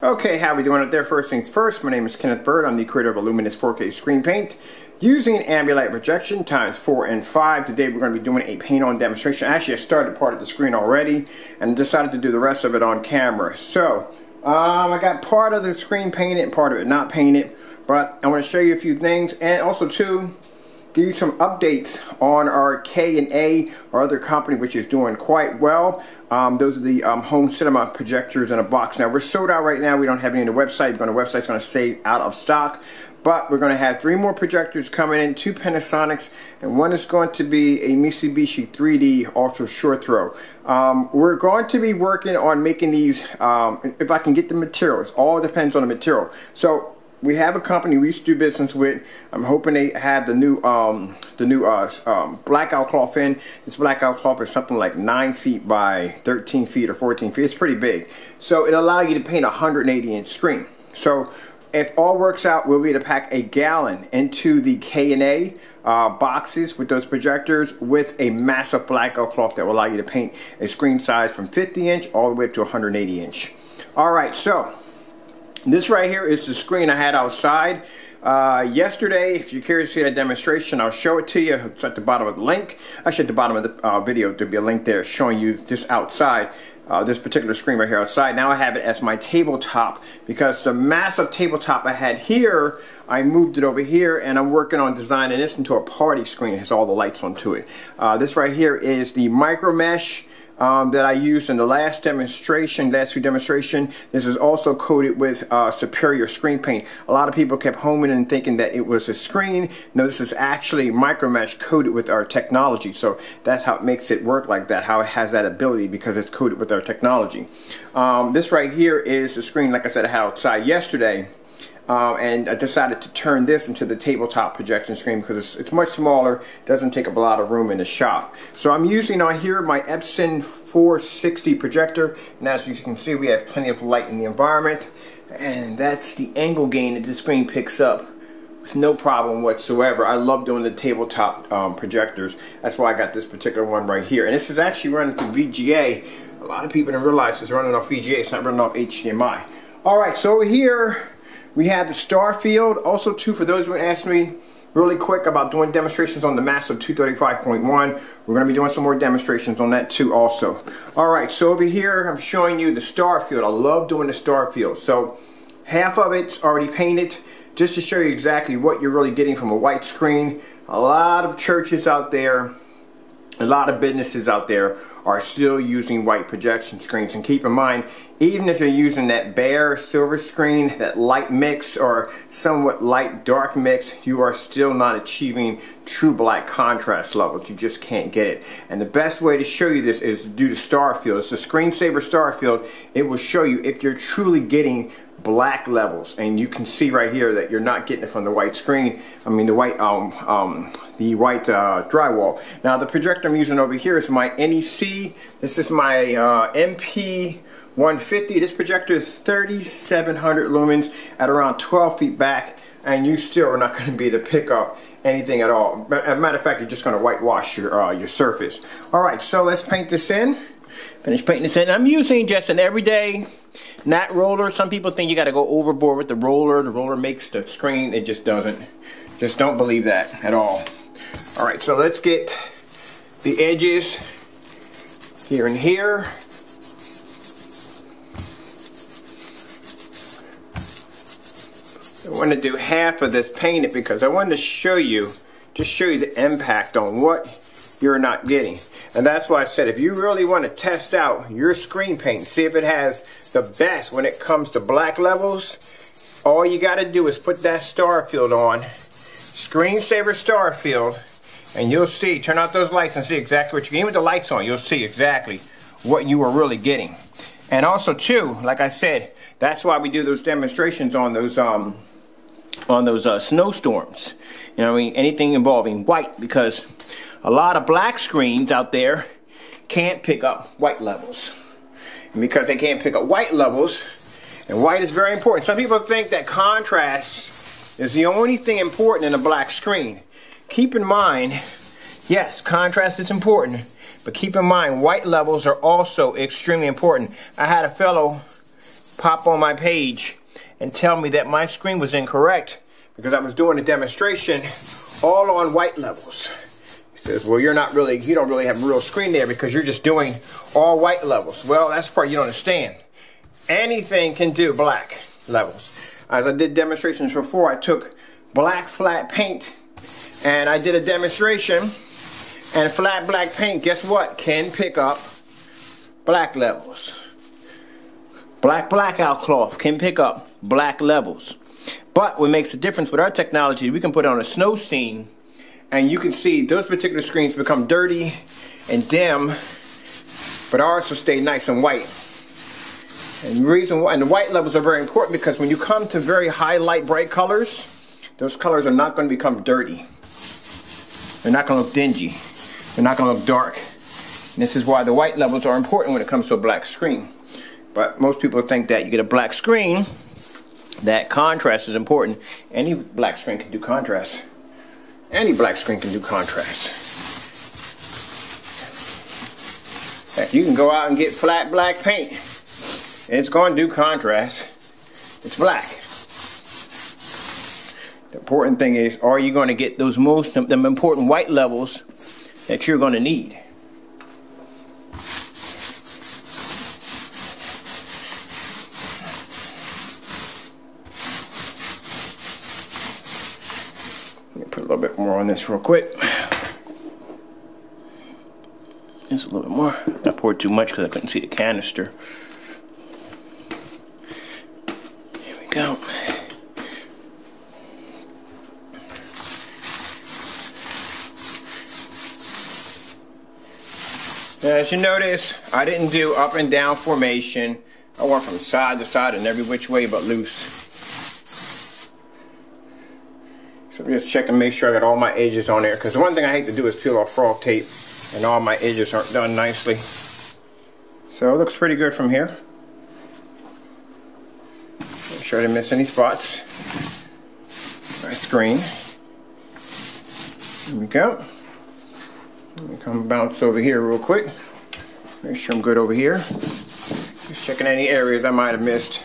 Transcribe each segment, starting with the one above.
Okay, how we doing out there? First things first, my name is Kenneth Bird. I'm the creator of a luminous 4K screen paint using ambient projection times 4 and 5. Today we're going to be doing a paint-on demonstration. Actually, I started part of the screen already and decided to do the rest of it on camera. So, I got part of the screen painted and part of it not painted, but I want to show you a few things and also too, give you some updates on our K&A, our other company, which is doing quite well. Those are the home cinema projectors in a box. Now we're sold out right now. We don't have any on the website. The website's going to stay out of stock, but we're going to have 3 more projectors coming in, 2 Panasonics, and one is going to be a Mitsubishi 3D Ultra Short Throw. We're going to be working on making these, if I can get the materials. All depends on the material. So we have a company we used to do business with. I'm hoping they have the new blackout cloth in. This blackout cloth is something like 9 feet by 13 feet or 14 feet. It's pretty big. So it allows you to paint a 180-inch screen. So if all works out, we'll be able to pack a gallon into the K&A boxes with those projectors with a massive blackout cloth that will allow you to paint a screen size from 50-inch all the way up to 180-inch. Alright, so this right here is the screen I had outside yesterday. If you're curious to see that demonstration, I'll show it to you. It's at the bottom of the link. Actually, at the bottom of the video, there'll be a link there showing you just outside. This particular screen right here outside. Now I have it as my tabletop because the massive tabletop I had here, I moved it over here and I'm working on designing this into a party screen. It has all the lights onto it. This right here is the micro mesh that I used in the last few demonstration. This is also coated with superior screen paint. A lot of people kept homing and thinking that it was a screen. No, this is actually micro mesh coated with our technology. So that's how it makes it work like that, how it has that ability, because it's coated with our technology. This right here is the screen, like I said, I had outside yesterday. And I decided to turn this into the tabletop projection screen because it's much smaller, doesn't take up a lot of room in the shop. So I'm using on here my Epson 460 projector, and as you can see we have plenty of light in the environment, and that's the angle gain that the screen picks up with no problem whatsoever. I love doing the tabletop projectors. That's why I got this particular one right here, and this is actually running through VGA. A lot of people don't realize it's running off VGA, it's not running off HDMI. Alright, so over here we have the star field. Also too, for those who asked me really quick about doing demonstrations on the massive 235.1, we're going to be doing some more demonstrations on that too also. Alright, so over here I'm showing you the star field. I love doing the star field. So half of it's already painted just to show you exactly what you're really getting from a white screen. A lot of churches out there, a lot of businesses out there are still using white projection screens, and keep in mind, even if you're using that bare silver screen, that light mix or somewhat light dark mix, you are still not achieving true black contrast levels. You just can't get it. And the best way to show you this is to do the star field. It's a screensaver star field. It will show you if you're truly getting black levels, and you can see right here that you're not getting it from the white screen. I mean the white drywall. Now the projector I'm using over here is my NEC. This is my MP 150. This projector is 3700 lumens at around 12 feet back, and you still are not going to be able to pick up anything at all. As a matter of fact, you're just going to whitewash your surface. Alright, so let's paint this in. Finish painting this in. I'm using just an everyday matte roller. Some people think you got to go overboard with the roller. The roller makes the screen. It just doesn't. Just don't believe that at all. Alright, so let's get the edges here and here. I want to do half of this painted because I wanted to show you, just show you the impact on what you're not getting. And that's why I said, if you really want to test out your screen paint, see if it has the best when it comes to black levels, all you got to do is put that star field on, screensaver star field, and you'll see, turn out those lights and see exactly what you're getting. With the lights on, you'll see exactly what you are really getting. And also too, like I said, that's why we do those demonstrations on those snowstorms. You know what I mean? Anything involving white, because a lot of black screens out there can't pick up white levels. And because they can't pick up white levels, and white is very important. Some people think that contrast is the only thing important in a black screen. Keep in mind, yes, contrast is important, but keep in mind white levels are also extremely important. I had a fellow pop on my page and tell me that my screen was incorrect because I was doing a demonstration all on white levels. He says, well, you don't really have a real screen there because you're just doing all white levels. Well, that's the part you don't understand. Anything can do black levels. As I did demonstrations before, I took black flat paint and I did a demonstration, and flat black paint, guess what, can pick up black levels. Black blackout cloth can pick up black levels. But what makes a difference with our technology, we can put it on a snow scene and you can see those particular screens become dirty and dim, but ours will stay nice and white. And the reason why, and the white levels are very important because when you come to very high light bright colors, those colors are not going to become dirty. They're not going to look dingy. They're not going to look dark. And this is why the white levels are important when it comes to a black screen. But most people think that you get a black screen, that contrast is important. Any black screen can do contrast. Any black screen can do contrast. Heck, you can go out and get flat black paint. It's going to do contrast. It's black. The important thing is, are you going to get those them important white levels that you're going to need? Let me put a little bit more on this real quick. Just a little bit more. I poured too much because I couldn't see the canister. There we go. As you notice, I didn't do up and down formation. I went from side to side and every which way but loose. So I'm just checking, make sure I got all my edges on there, because the one thing I hate to do is peel off froth tape and all my edges aren't done nicely. So it looks pretty good from here. Make sure I didn't miss any spots. My screen. There we go. Let me come bounce over here real quick. Make sure I'm good over here. Just checking any areas I might have missed.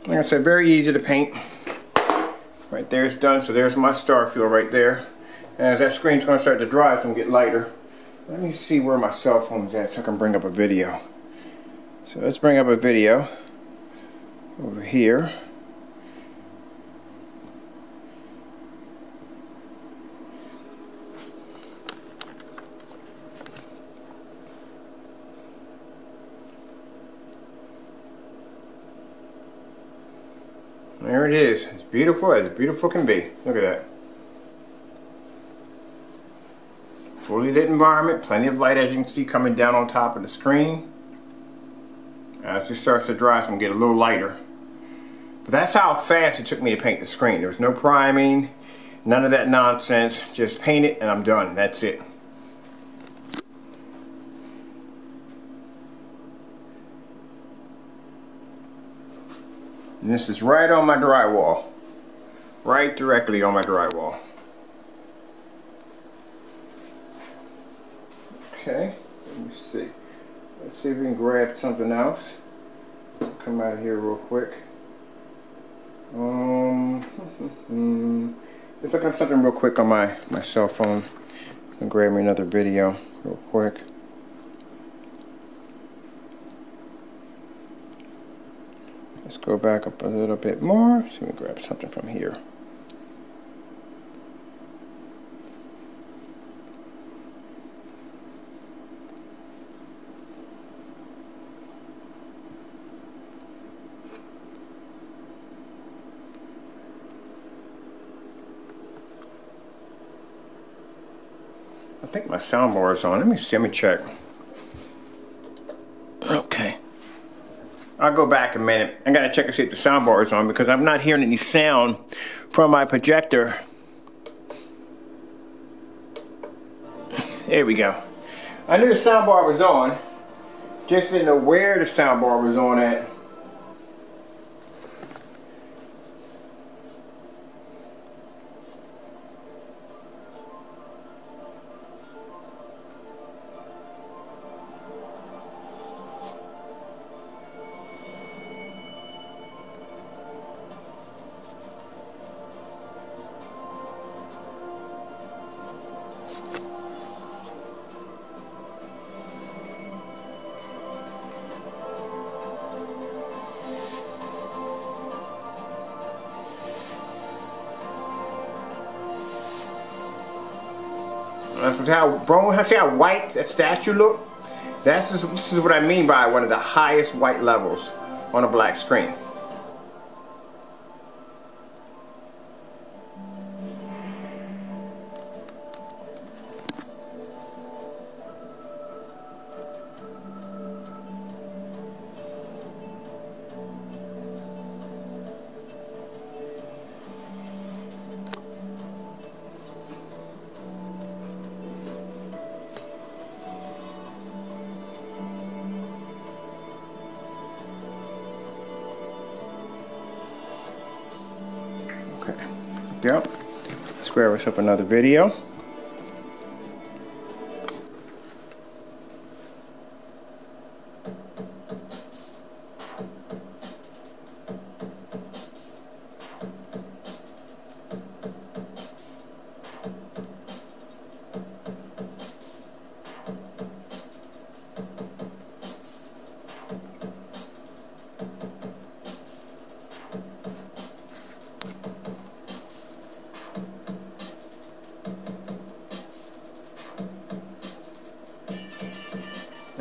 Like I said, very easy to paint. Right there is done, so there's my star field right there. And as that screen's going to start to dry, it's going to get lighter. Let me see where my cell phone's at so I can bring up a video. So let's bring up a video over here. There it is. It's beautiful as beautiful can be. Look at that. Fully lit environment, plenty of light as you can see coming down on top of the screen. As it starts to dry, it's going to get a little lighter. But that's how fast it took me to paint the screen. There was no priming, none of that nonsense. Just paint it and I'm done. That's it. And this is right on my drywall. Right directly on my drywall. Okay, let me see. Let's see if we can grab something else. Come out of here real quick. Let's look up something real quick on my cell phone. And grab me another video real quick. Let's go back up a little bit more. So we can grab something from here. I think my soundbar is on. Let me see, let me check. Okay. I'll go back a minute. I gotta check and see if the soundbar is on because I'm not hearing any sound from my projector. There we go. I knew the soundbar was on, just didn't know where the soundbar was on at. See how white that statue look? This is what I mean by one of the highest white levels on a black screen. Okay, yep. Let's grab ourselves another video.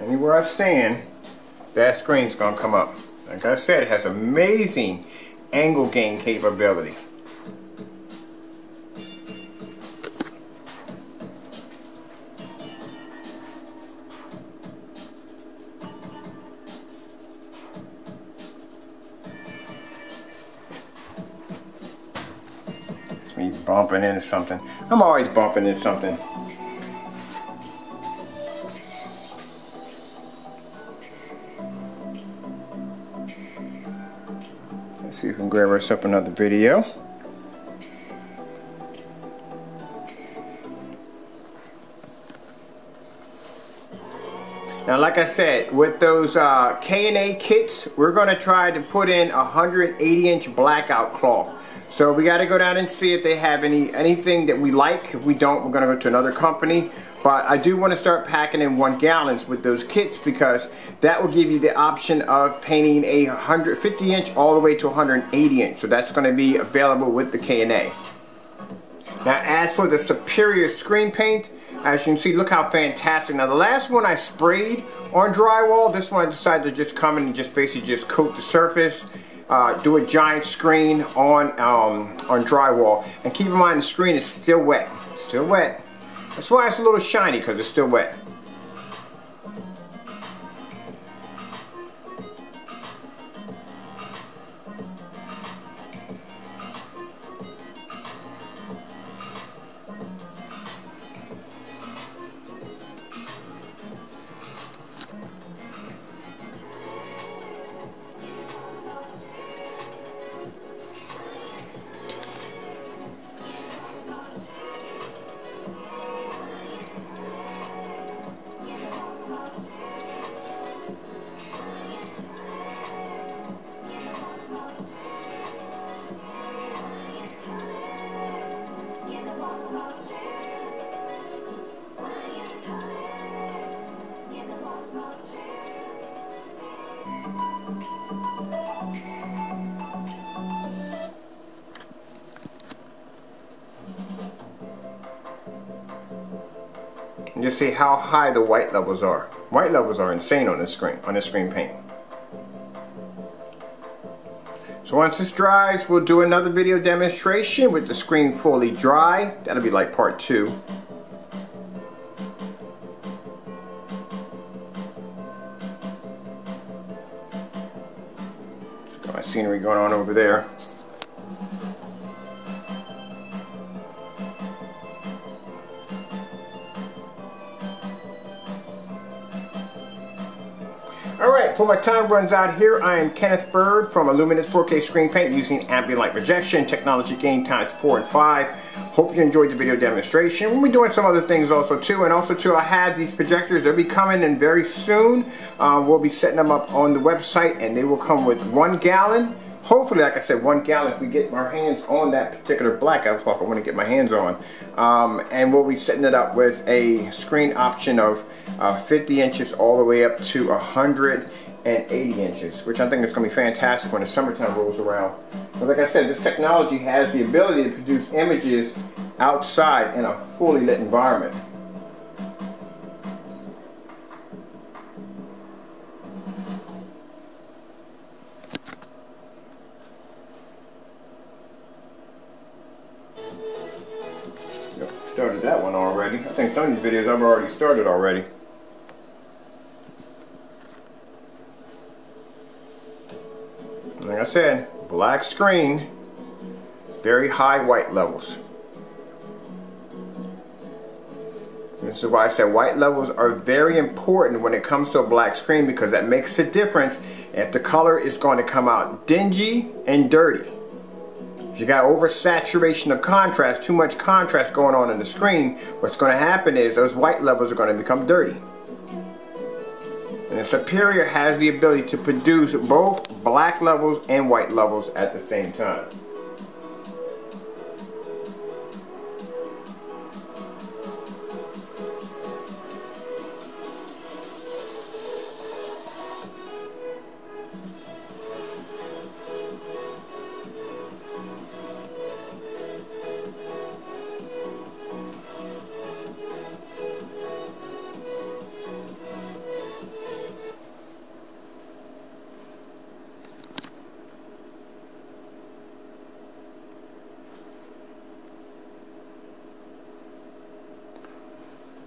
Anywhere I stand, that screen's gonna come up. Like I said, it has amazing angle gain capability. It's me bumping into something. I'm always bumping into something. See if we can grab ourselves another video. Now, like I said, with those K&A kits, we're going to try to put in a 180-inch blackout cloth. So we got to go down and see if they have anything that we like. If we don't, we're going to go to another company. But I do want to start packing in 1 gallons with those kits, because that will give you the option of painting a 150-inch all the way to 180-inch. So that's going to be available with the K&A. Now, as for the Superior screen paint, as you can see, look how fantastic. Now, the last one I sprayed on drywall. This one I decided to just come in and just basically just coat the surface. Do a giant screen on drywall. And keep in mind, the screen is still wet. Still wet. That's why it's a little shiny, because it's still wet. And just see how high the white levels are. White levels are insane on this screen paint. So once this dries, we'll do another video demonstration with the screen fully dry. That'll be like part 2. Just got my scenery going on over there. Alright, before my time runs out here, I am Kenneth Bird from Luminous 4K Screen Paint using ambient light projection, technology gain times 4 and 5. Hope you enjoyed the video demonstration. We'll be doing some other things also too, and also too, I have these projectors. They'll be coming in very soon. We'll be setting them up on the website, and they will come with 1 gallon. Hopefully, like I said, 1 gallon if we get our hands on that particular blackout cloth I want to get my hands on. And we'll be setting it up with a screen option of 50 inches all the way up to 180 inches, which I think is going to be fantastic when the summertime rolls around. But like I said, this technology has the ability to produce images outside in a fully lit environment. that one already. I think some of these videos I've already started already. Like I said, black screen, very high white levels. This is why I said white levels are very important when it comes to a black screen, because that makes a difference if the color is going to come out dingy and dirty. If you got oversaturation of contrast, too much contrast going on in the screen, what's going to happen is those white levels are going to become dirty. And the Superior has the ability to produce both black levels and white levels at the same time.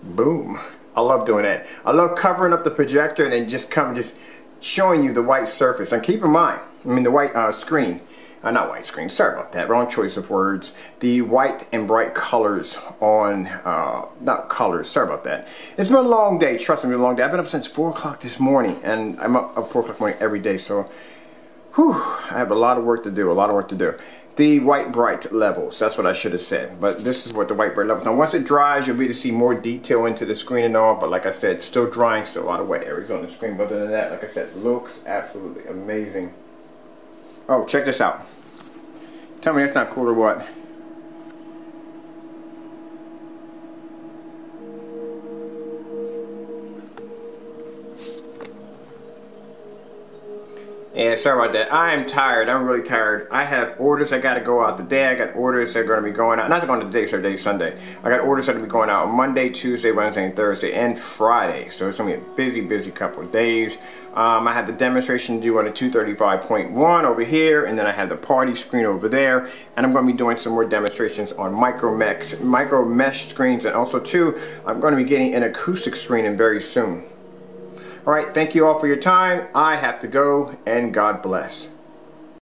Boom. I love doing that. I love covering up the projector and then just showing you the white surface. And keep in mind, the white screen. Not white screen, sorry about that, wrong choice of words. The white and bright colors on, not colors, sorry about that. It's been a long day, trust me, it's been a long day. I've been up since 4 o'clock this morning, and I'm up 4 o'clock morning every day, so whew, I have a lot of work to do, The white bright levels, that's what I should have said. But this is what the white bright levels. Now once it dries, you'll be able to see more detail into the screen and all, but like I said, it's still drying, still a lot of wet areas on the screen. But other than that, like I said, looks absolutely amazing. Oh, check this out. Tell me that's not cool or what? Yeah, sorry about that. I am tired. I'm really tired. I have orders I got to go out today. I got orders that are going to be going out. Not going today, so today's Sunday. I got orders that are going to be going out on Monday, Tuesday, Wednesday, and Thursday, and Friday. So it's going to be a busy, busy couple of days. I have the demonstration to do on a 235.1 over here, and then I have the party screen over there. And I'm going to be doing some more demonstrations on micro mesh screens, and also too, I'm going to be getting an acoustic screen in very soon. Alright, thank you all for your time. I have to go, and God bless.